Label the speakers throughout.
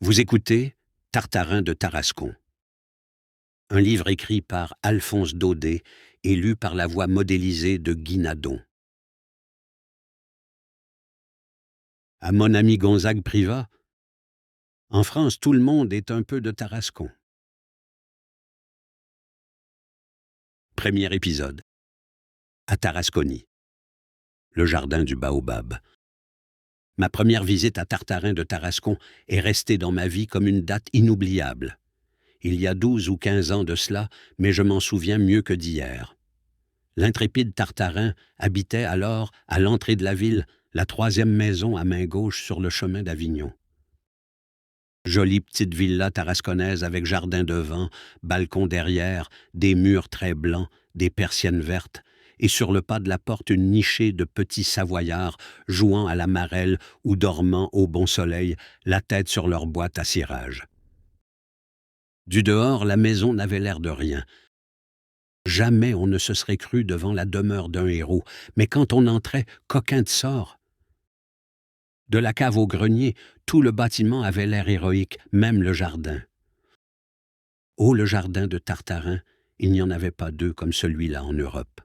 Speaker 1: Vous écoutez Tartarin de Tarascon, un livre écrit par Alphonse Daudet et lu par la voix modélisée de Guy Nadon. À mon ami Gonzague Privat, en France, tout le monde est un peu de Tarascon. Premier épisode. À Tarasconi, le jardin du baobab. Ma première visite à Tartarin de Tarascon est restée dans ma vie comme une date inoubliable. Il y a 12 ou 15 ans de cela, mais je m'en souviens mieux que d'hier. L'intrépide Tartarin habitait alors, à l'entrée de la ville, la 3e maison à main gauche sur le chemin d'Avignon. Jolie petite villa tarasconnaise avec jardin devant, balcon derrière, des murs très blancs, des persiennes vertes, et sur le pas de la porte une nichée de petits savoyards jouant à la marelle ou dormant au bon soleil, la tête sur leur boîte à cirage. Du dehors, la maison n'avait l'air de rien. Jamais on ne se serait cru devant la demeure d'un héros, mais quand on entrait, coquin de sort. De la cave au grenier, tout le bâtiment avait l'air héroïque, même le jardin. Oh, le jardin de Tartarin, il n'y en avait pas deux comme celui-là en Europe.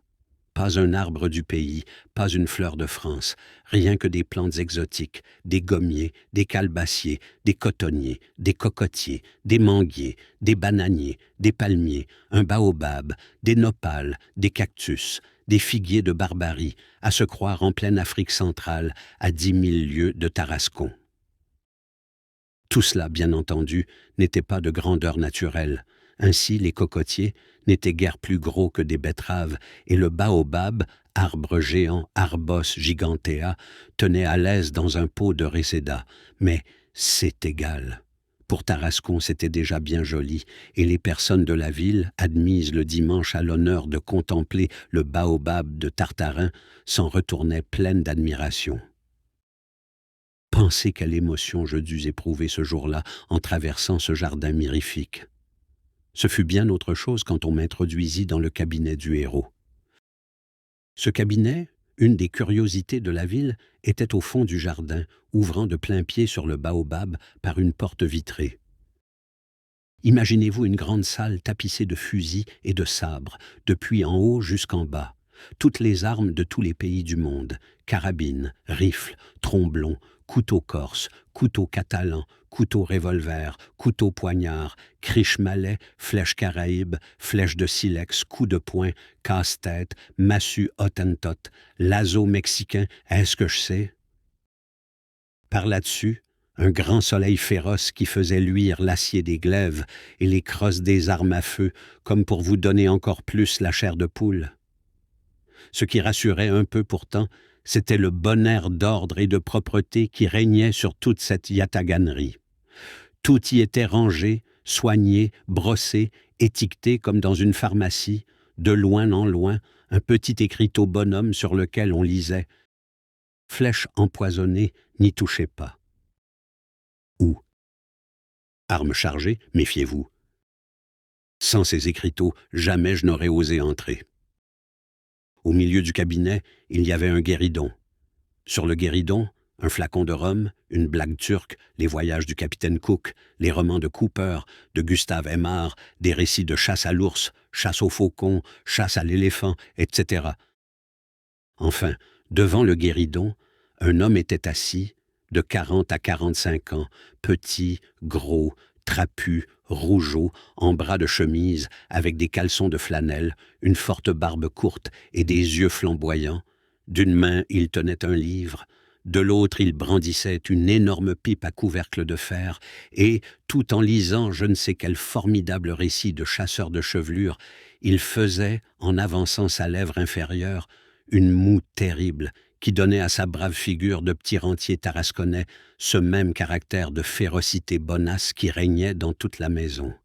Speaker 1: Pas un arbre du pays, pas une fleur de France, rien que des plantes exotiques, des gommiers, des calebassiers, des cotonniers, des cocotiers, des manguiers, des bananiers, des palmiers, un baobab, des nopales, des cactus, des figuiers de Barbarie, à se croire en pleine Afrique centrale, à 10 000 lieues de Tarascon. Tout cela, bien entendu, n'était pas de grandeur naturelle. Ainsi, les cocotiers n'étaient guère plus gros que des betteraves, et le baobab, arbre géant Arbos gigantea, tenait à l'aise dans un pot de réséda. Mais c'est égal. Pour Tarascon, c'était déjà bien joli, et les personnes de la ville, admises le dimanche à l'honneur de contempler le baobab de Tartarin, s'en retournaient pleines d'admiration. Pensez quelle émotion je dus éprouver ce jour-là en traversant ce jardin mirifique. Ce fut bien autre chose quand on m'introduisit dans le cabinet du héros. Ce cabinet, une des curiosités de la ville, était au fond du jardin, ouvrant de plein pied sur le baobab par une porte vitrée. Imaginez-vous une grande salle tapissée de fusils et de sabres, depuis en haut jusqu'en bas. Toutes les armes de tous les pays du monde, carabines, rifles, tromblons, couteaux corses, couteaux catalans, couteaux revolver, couteaux poignards, criches malais, flèches caraïbes, flèches de silex, coups de poing, casse-tête, massues hottentot, lazo mexicain, est-ce que je sais? Par là-dessus, un grand soleil féroce qui faisait luire l'acier des glaives et les crosses des armes à feu, comme pour vous donner encore plus la chair de poule. Ce qui rassurait un peu pourtant, c'était le bon air d'ordre et de propreté qui régnait sur toute cette yataganerie. Tout y était rangé, soigné, brossé, étiqueté comme dans une pharmacie, de loin en loin, un petit écriteau bonhomme sur lequel on lisait « Flèche empoisonnée, n'y touchez pas ». Ou « Arme chargée, méfiez-vous ». Sans ces écriteaux, jamais je n'aurais osé entrer. Au milieu du cabinet, il y avait un guéridon. Sur le guéridon, un flacon de rhum, une blague turque, les voyages du capitaine Cook, les romans de Cooper, de Gustave Aimard, des récits de chasse à l'ours, chasse au faucon, chasse à l'éléphant, etc. Enfin, devant le guéridon, un homme était assis, de 40 à 45 ans, petit, gros, trapu, rougeau, en bras de chemise, avec des caleçons de flanelle, une forte barbe courte et des yeux flamboyants. D'une main, il tenait un livre, de l'autre, il brandissait une énorme pipe à couvercle de fer, et, tout en lisant je ne sais quel formidable récit de chasseur de chevelure, il faisait, en avançant sa lèvre inférieure, une moue terrible qui donnait à sa brave figure de petit rentier tarasconnais ce même caractère de férocité bonasse qui régnait dans toute la maison.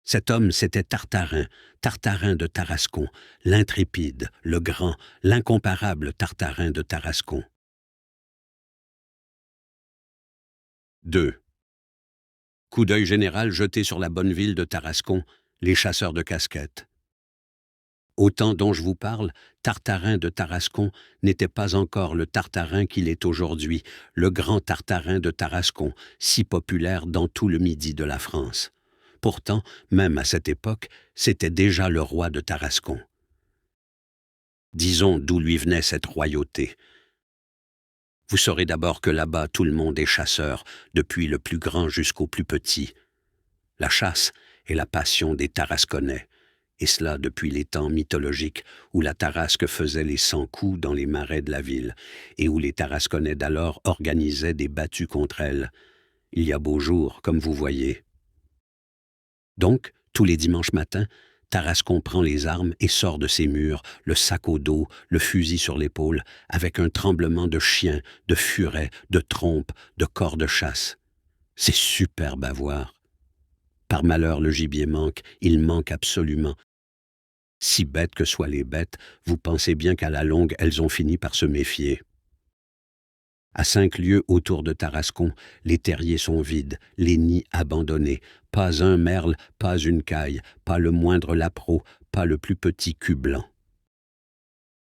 Speaker 1: Cet homme, c'était Tartarin, Tartarin de Tarascon, l'intrépide, le grand, l'incomparable Tartarin de Tarascon. 2. Coup d'œil général jeté sur la bonne ville de Tarascon, les chasseurs de casquettes. Au temps dont je vous parle, Tartarin de Tarascon n'était pas encore le Tartarin qu'il est aujourd'hui, le grand Tartarin de Tarascon, si populaire dans tout le midi de la France. Pourtant, même à cette époque, c'était déjà le roi de Tarascon. Disons d'où lui venait cette royauté. Vous saurez d'abord que là-bas tout le monde est chasseur, depuis le plus grand jusqu'au plus petit. La chasse est la passion des Tarasconnais, et cela depuis les temps mythologiques où la Tarasque faisait les 100 coups dans les marais de la ville, et où les Tarasconnais d'alors organisaient des battues contre elle. Il y a beau jour, comme vous voyez. Donc, tous les dimanches matins, Tarascon prend les armes et sort de ses murs, le sac au dos, le fusil sur l'épaule, avec un tremblement de chien, de furet, de trompe, de cor de chasse. C'est superbe à voir. Par malheur, le gibier manque, il manque absolument. Si bêtes que soient les bêtes, vous pensez bien qu'à la longue, elles ont fini par se méfier. À 5 lieues autour de Tarascon, les terriers sont vides, les nids abandonnés. Pas un merle, pas une caille, pas le moindre lapereau, pas le plus petit cul blanc.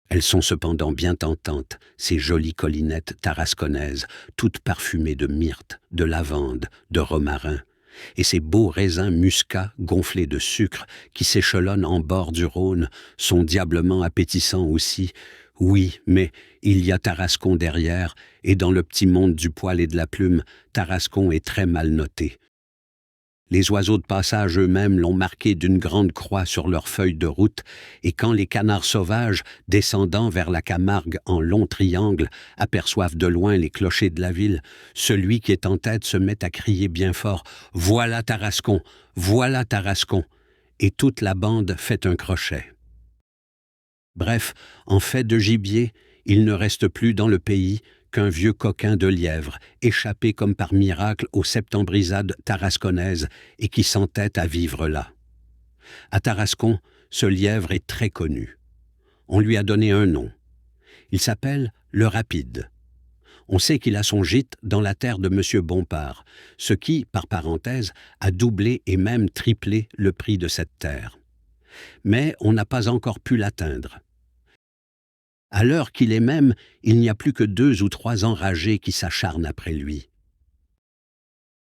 Speaker 1: Elles sont cependant bien tentantes, ces jolies collinettes tarasconnaises, toutes parfumées de myrte, de lavande, de romarin. Et ces beaux raisins muscats gonflés de sucre qui s'échelonnent en bord du Rhône sont diablement appétissants aussi. Oui, mais il y a Tarascon derrière, et dans le petit monde du poil et de la plume, Tarascon est très mal noté. Les oiseaux de passage eux-mêmes l'ont marqué d'une grande croix sur leurs feuilles de route, et quand les canards sauvages, descendant vers la Camargue en long triangle, aperçoivent de loin les clochers de la ville, celui qui est en tête se met à crier bien fort « Voilà Tarascon! Voilà Tarascon !» et toute la bande fait un crochet. Bref, en fait de gibier, il ne reste plus dans le pays qu'un vieux coquin de lièvre, échappé comme par miracle aux septembrisades tarasconnaises et qui s'entête à vivre là. À Tarascon, ce lièvre est très connu. On lui a donné un nom. Il s'appelle le Rapide. On sait qu'il a son gîte dans la terre de M. Bompard, ce qui, par parenthèse, a doublé et même triplé le prix de cette terre. Mais on n'a pas encore pu l'atteindre. À l'heure qu'il est même, il n'y a plus que 2 ou 3 enragés qui s'acharnent après lui.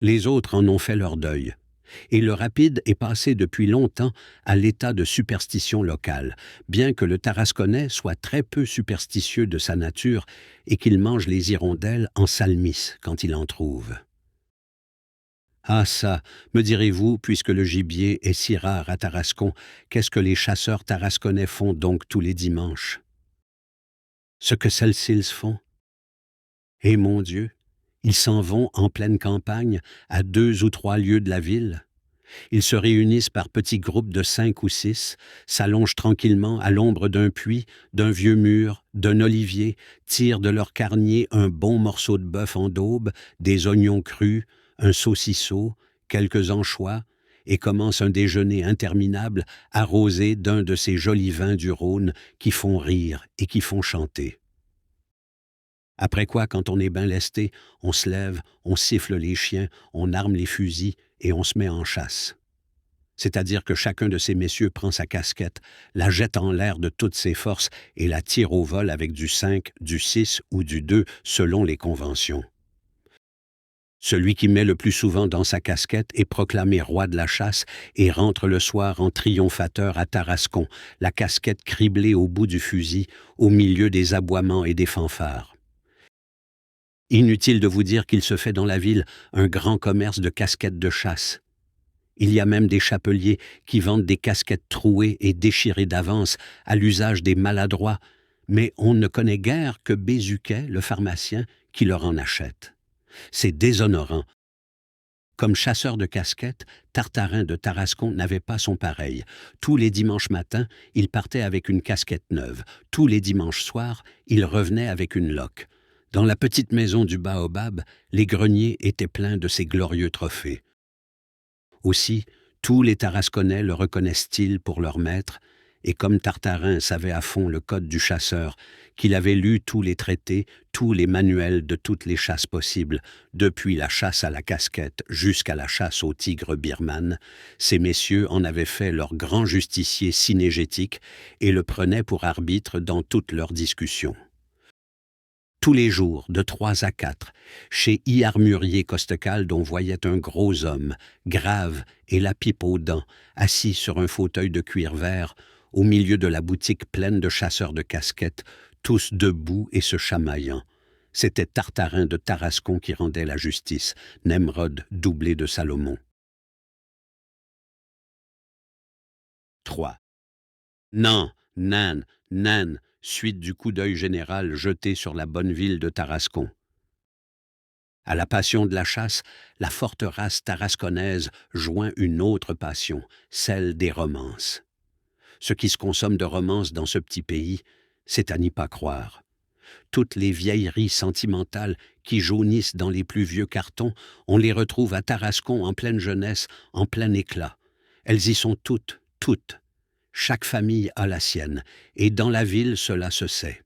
Speaker 1: Les autres en ont fait leur deuil, et le Rapide est passé depuis longtemps à l'état de superstition locale, bien que le Tarasconnais soit très peu superstitieux de sa nature et qu'il mange les hirondelles en salmis quand il en trouve. Ah ça, me direz-vous, puisque le gibier est si rare à Tarascon, qu'est-ce que les chasseurs tarasconnais font donc tous les dimanches? Ce que celles-ci font? Eh mon Dieu, ils s'en vont en pleine campagne, à 2 ou 3 lieues de la ville. Ils se réunissent par petits groupes de 5 ou 6, s'allongent tranquillement à l'ombre d'un puits, d'un vieux mur, d'un olivier, tirent de leur carnier un bon morceau de bœuf en daube, des oignons crus, un saucisseau, quelques anchois, et commencent un déjeuner interminable arrosé d'un de ces jolis vins du Rhône qui font rire et qui font chanter. Après quoi, quand on est bien lesté, on se lève, on siffle les chiens, on arme les fusils et on se met en chasse. C'est-à-dire que chacun de ces messieurs prend sa casquette, la jette en l'air de toutes ses forces et la tire au vol avec du 5, du 6 ou du 2 selon les conventions. Celui qui met le plus souvent dans sa casquette est proclamé roi de la chasse et rentre le soir en triomphateur à Tarascon, la casquette criblée au bout du fusil, au milieu des aboiements et des fanfares. Inutile de vous dire qu'il se fait dans la ville un grand commerce de casquettes de chasse. Il y a même des chapeliers qui vendent des casquettes trouées et déchirées d'avance à l'usage des maladroits, mais on ne connaît guère que Bézuquet, le pharmacien, qui leur en achète. C'est déshonorant. Comme chasseur de casquettes, Tartarin de Tarascon n'avait pas son pareil. Tous les dimanches matins, il partait avec une casquette neuve. Tous les dimanches soirs, il revenait avec une loque. Dans la petite maison du Baobab, les greniers étaient pleins de ces glorieux trophées. Aussi, tous les Tarasconnais le reconnaissent-ils pour leur maître, Et comme Tartarin savait à fond le code du chasseur, qu'il avait lu tous les traités, tous les manuels de toutes les chasses possibles, depuis la chasse à la casquette jusqu'à la chasse au tigre birman, ces messieurs en avaient fait leur grand justicier synégétique et le prenaient pour arbitre dans toutes leurs discussions. Tous les jours, de 3 à 4, chez I. Armurier Costecalde, on voyait un gros homme, grave et la pipe aux dents, assis sur un fauteuil de cuir vert, au milieu de la boutique pleine de chasseurs de casquettes, tous debout et se chamaillant. C'était Tartarin de Tarascon qui rendait la justice, Nemrod doublé de Salomon. 3. Non, nan, nan, suite du coup d'œil général jeté sur la bonne ville de Tarascon. À la passion de la chasse, la forte race tarasconnaise joint une autre passion, celle des romances. Ce qui se consomme de romances dans ce petit pays, c'est à n'y pas croire. Toutes les vieilleries sentimentales qui jaunissent dans les plus vieux cartons, on les retrouve à Tarascon en pleine jeunesse, en plein éclat. Elles y sont toutes, toutes. Chaque famille a la sienne, et dans la ville, cela se sait.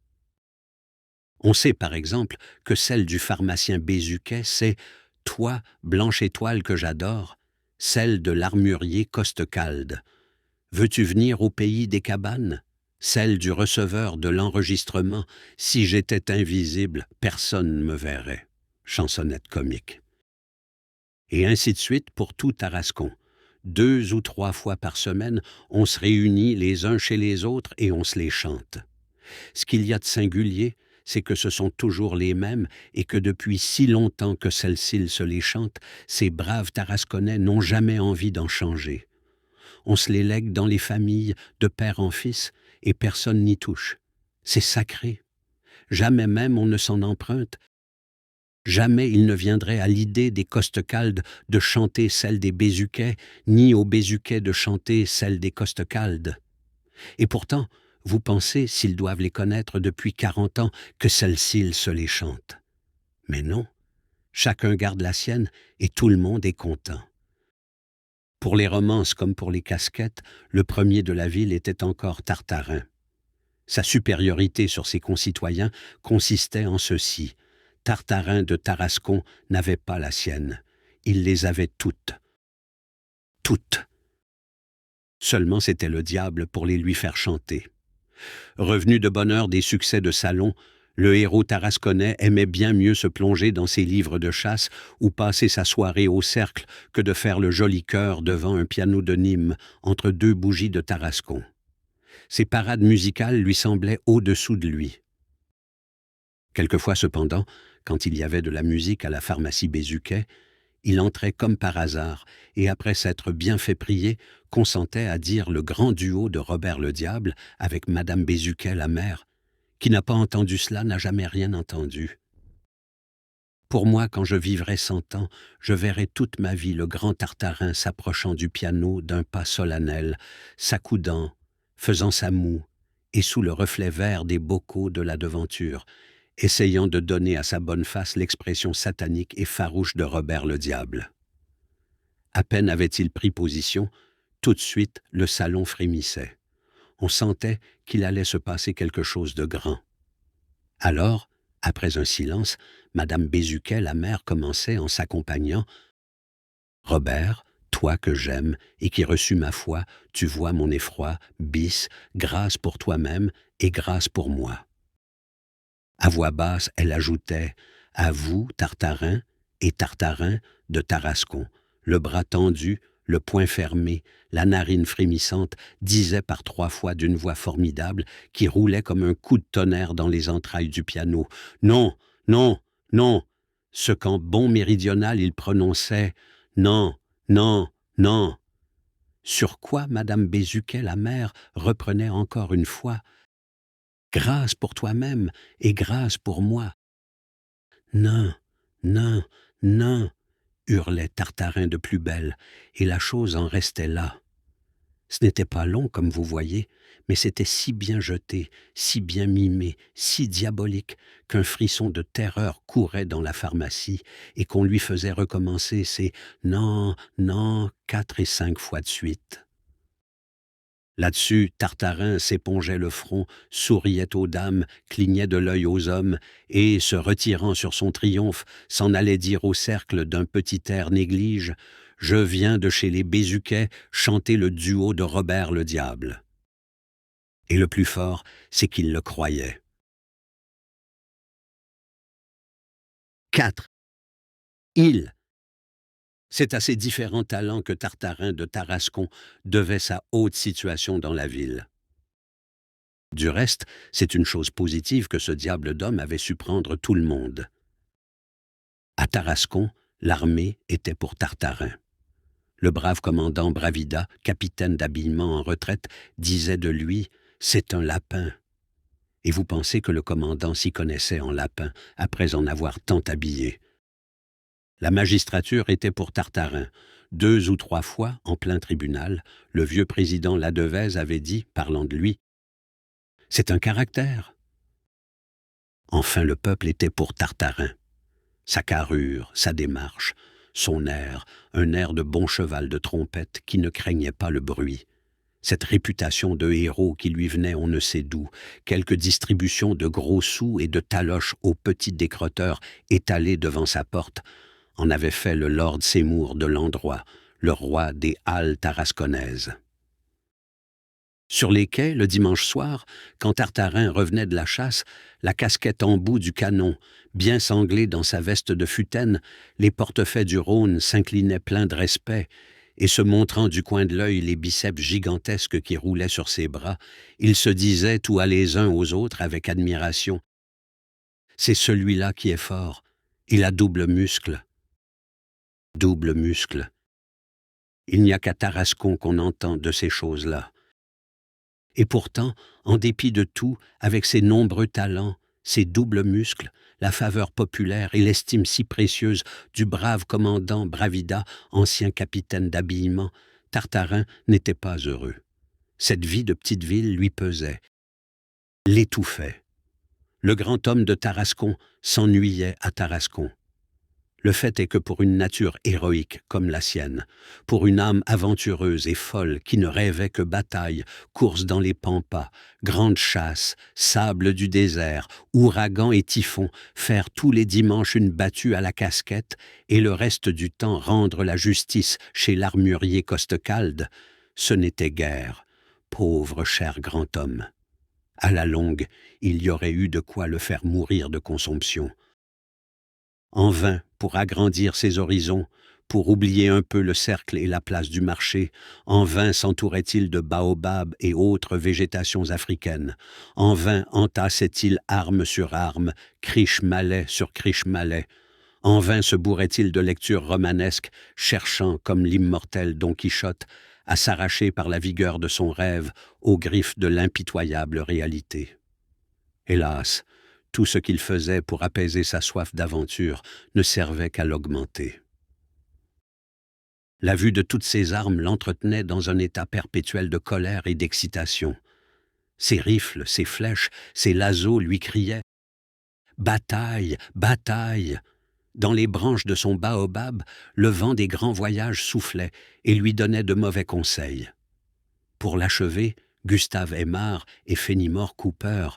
Speaker 1: On sait par exemple que celle du pharmacien Bézuquet, c'est « Toi, blanche étoile que j'adore », celle de l'armurier Costecalde. « Veux-tu venir au pays des cabanes ?» Celle du receveur de l'enregistrement « Si j'étais invisible, personne ne me verrait », chansonnette comique. Et ainsi de suite pour tout Tarascon. 2 ou 3 fois par semaine, on se réunit les uns chez les autres et on se les chante. Ce qu'il y a de singulier, c'est que ce sont toujours les mêmes et que depuis si longtemps que celles-ci se les chantent, ces braves Tarasconnais n'ont jamais envie d'en changer. On se les lègue dans les familles, de père en fils, et personne n'y touche. C'est sacré. Jamais même on ne s'en emprunte. Jamais il ne viendrait à l'idée des Costecalde de chanter celle des Bézuquets, ni aux Bézuquets de chanter celle des Costecalde. Et pourtant, vous pensez, s'ils doivent les connaître depuis 40 ans, que celles-ci se les chantent. Mais non, chacun garde la sienne et tout le monde est content. Pour les romances comme pour les casquettes, le premier de la ville était encore Tartarin. Sa supériorité sur ses concitoyens consistait en ceci. Tartarin de Tarascon n'avait pas la sienne. Il les avait toutes. Toutes. Seulement c'était le diable pour les lui faire chanter. Revenu de bonne heure des succès de salon, le héros tarasconnais aimait bien mieux se plonger dans ses livres de chasse ou passer sa soirée au cercle que de faire le joli cœur devant un piano de Nîmes entre 2 bougies de Tarascon. Ses parades musicales lui semblaient au-dessous de lui. Quelquefois cependant, quand il y avait de la musique à la pharmacie Bézuquet, il entrait comme par hasard et après s'être bien fait prier, consentait à dire le grand duo de Robert le Diable avec Madame Bézuquet la mère. Qui n'a pas entendu cela n'a jamais rien entendu. Pour moi, quand je vivrai 100 ans, je verrai toute ma vie le grand Tartarin s'approchant du piano d'un pas solennel, s'accoudant, faisant sa moue, et sous le reflet vert des bocaux de la devanture, essayant de donner à sa bonne face l'expression satanique et farouche de Robert le Diable. À peine avait-il pris position, tout de suite le salon frémissait. On sentait qu'il allait se passer quelque chose de grand. Alors, après un silence, Madame Bézuquet, la mère, commençait en s'accompagnant. « Robert, toi que j'aime et qui reçus ma foi, tu vois mon effroi, bis, grâce pour toi-même et grâce pour moi. » À voix basse, elle ajoutait « À vous, Tartarin, et Tartarin de Tarascon, le bras tendu, le poing fermé, la narine frémissante, disait par 3 fois d'une voix formidable qui roulait comme un coup de tonnerre dans les entrailles du piano. Non, non, non, ce qu'en bon méridional il prononçait non, non, non. Sur quoi Madame Bézuquet, la mère, reprenait encore une fois grâce pour toi-même et grâce pour moi. Non, non, non, hurlait Tartarin de plus belle, et la chose en restait là. Ce n'était pas long, comme vous voyez, mais c'était si bien jeté, si bien mimé, si diabolique, qu'un frisson de terreur courait dans la pharmacie et qu'on lui faisait recommencer ses « non, non » 4 et 5 fois de suite. Là-dessus, Tartarin s'épongeait le front, souriait aux dames, clignait de l'œil aux hommes, et, se retirant sur son triomphe, s'en allait dire au cercle d'un petit air néglige « Je viens de chez les Bézuquet chanter le duo de Robert le Diable ». Et le plus fort, c'est qu'il le croyait. 4. Il. C'est à ces différents talents que Tartarin de Tarascon devait sa haute situation dans la ville. Du reste, c'est une chose positive que ce diable d'homme avait su prendre tout le monde. À Tarascon, l'armée était pour Tartarin. Le brave commandant Bravida, capitaine d'habillement en retraite, disait de lui « C'est un lapin ». Et vous pensez que le commandant s'y connaissait en lapin, après en avoir tant habillé. La magistrature était pour Tartarin. 2 ou 3 fois, en plein tribunal, le vieux président Ladevèze avait dit, parlant de lui, « C'est un caractère ». Enfin, le peuple était pour Tartarin. Sa carrure, sa démarche, son air, un air de bon cheval de trompette qui ne craignait pas le bruit. Cette réputation de héros qui lui venait on ne sait d'où, quelques distributions de gros sous et de taloches aux petits décrotteurs étalés devant sa porte, en avait fait le lord Seymour de l'endroit, le roi des halles tarasconnaises. Sur les quais, le dimanche soir, quand Tartarin revenait de la chasse, la casquette en bout du canon, bien sanglée dans sa veste de futaine, les portefaix du Rhône s'inclinaient pleins de respect, et se montrant du coin de l'œil les biceps gigantesques qui roulaient sur ses bras, ils se disaient tout à les uns aux autres avec admiration « C'est celui-là qui est fort, il a double muscle. » Double muscle. Il n'y a qu'à Tarascon qu'on entend de ces choses-là. Et pourtant, en dépit de tout, avec ses nombreux talents, ses doubles muscles, la faveur populaire et l'estime si précieuse du brave commandant Bravida, ancien capitaine d'habillement, Tartarin n'était pas heureux. Cette vie de petite ville lui pesait, l'étouffait. Le grand homme de Tarascon s'ennuyait à Tarascon. Le fait est que pour une nature héroïque comme la sienne, pour une âme aventureuse et folle qui ne rêvait que bataille, course dans les pampas, grande chasse, sable du désert, ouragan et typhon, faire tous les dimanches une battue à la casquette et le reste du temps rendre la justice chez l'armurier Costecalde, ce n'était guère, pauvre cher grand homme. À la longue, il y aurait eu de quoi le faire mourir de consomption. En vain, pour agrandir ses horizons, pour oublier un peu le cercle et la place du marché, en vain s'entourait-il de baobabs et autres végétations africaines, en vain entassait-il armes sur armes, criche-malais sur criche-malais, en vain se bourrait-il de lectures romanesques, cherchant, comme l'immortel Don Quichotte, à s'arracher par la vigueur de son rêve aux griffes de l'impitoyable réalité. Hélas, tout ce qu'il faisait pour apaiser sa soif d'aventure ne servait qu'à l'augmenter. La vue de toutes ces armes l'entretenait dans un état perpétuel de colère et d'excitation. Ses rifles, ses flèches, ses lazos lui criaient « Bataille, bataille !» Dans les branches de son baobab, le vent des grands voyages soufflait et lui donnait de mauvais conseils. Pour l'achever, Gustave Aimard et Fenimore Cooper.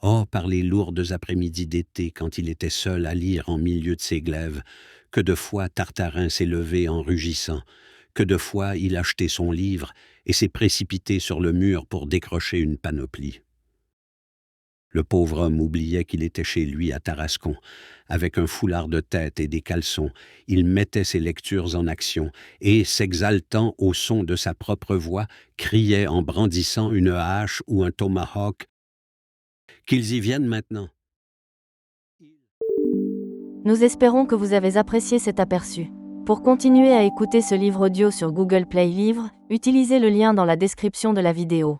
Speaker 1: Oh, par les lourdes après-midi d'été, quand il était seul à lire en milieu de ses glaives, que de fois Tartarin s'est levé en rugissant, que de fois il a jeté son livre et s'est précipité sur le mur pour décrocher une panoplie. Le pauvre homme oubliait qu'il était chez lui à Tarascon. Avec un foulard de tête et des caleçons, il mettait ses lectures en action et, s'exaltant au son de sa propre voix, criait en brandissant une hache ou un tomahawk « Qu'ils y viennent maintenant !»
Speaker 2: Nous espérons que vous avez apprécié cet aperçu. Pour continuer à écouter ce livre audio sur Google Play Livres, utilisez le lien dans la description de la vidéo.